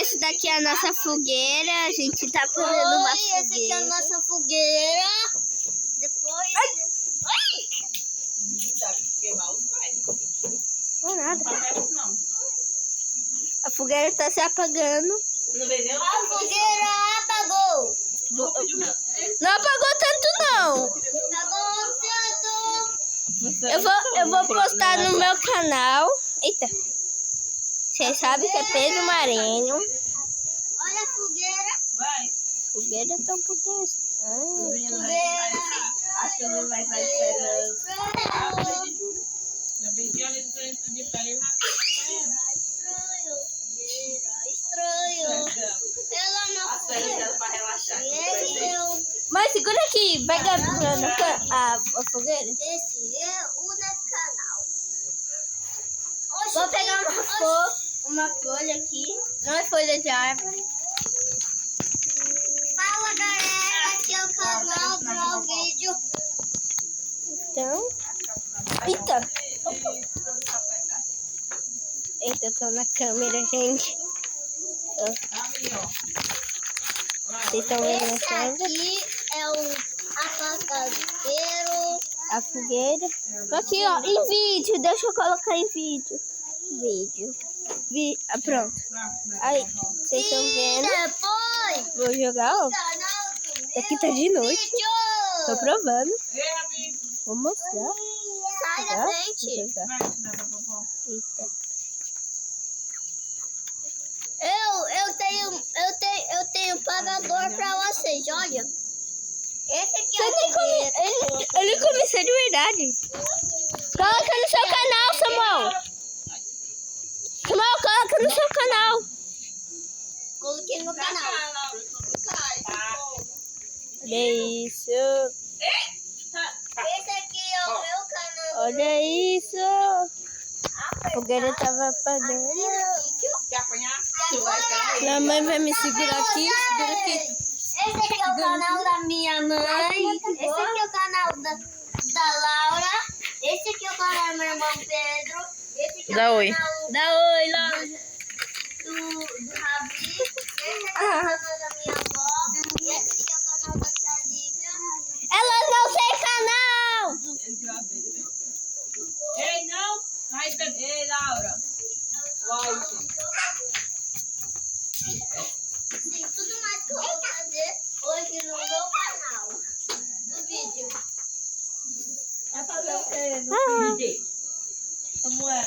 esse daqui é a nossa fogueira. A gente tá fazendo uma fogueira. Esse aqui é a nossa fogueira. Depois... Não é nada. A fogueira tá se apagando. A fogueira apagou. Não apagou tanto, não. Apagou tanto. Eu vou postar no meu canal. Eita. Vocês sabem que é Pedro Marinho. Olha a fogueira. Vai. Fogueira tá um pouquinho estranha. Fogueira. Acho que ele vai sair férias. Já bem que olha dentro de férias. Estranho. Ela não As férias dela pra relaxar. Mas segura aqui. Vai gravando a fogueira. Esse é o da canal. Vou pegar uma folha aqui. Não é folha de árvore. Fala, galera, aqui é o canal do vídeo. Então. Eita. Eita, eu tô na câmera, gente. Vocês estão vendo a Esse câmera? aqui é o apacadeiro. A fogueira. Aqui, ó, em vídeo. Deixa eu colocar em vídeo. Pronto. Aí, vocês estão vendo. Depois, Vou jogar, ó. canal do Aqui tá de noite. vídeo. Tô provando. Vou mostrar. Sai da frente. Vou jogar. Eita. Eu tenho pagador pra vocês, olha. Esse aqui é Você o nem fogueiro. ele começou de verdade. Coloca no seu canal, Samuel. Samuel, coloca no seu canal. Coloquei no canal. Olha isso. Esse aqui é o meu canal. Olha isso. A fogueira tava apagando. Quer apanhar? Tu vai cair. Minha mãe vai me segurar aqui. Segura aqui. Esse aqui é o canal da minha mãe. Esse aqui é o canal da Laura. Esse aqui é o canal do meu irmão Pedro. Esse aqui é Dá o oi. canal Dá oi, Laura. do Rabi. Esse aqui é o canal da minha avó. E esse aqui é o canal da tia Lívia. Elas não têm canal. Ei, não. Vai, ei, Laura. Volte. Sim, tudo mais que eu vou fazer hoje no meu canal do vídeo. Vai fazer o quê no vídeo? Samuel.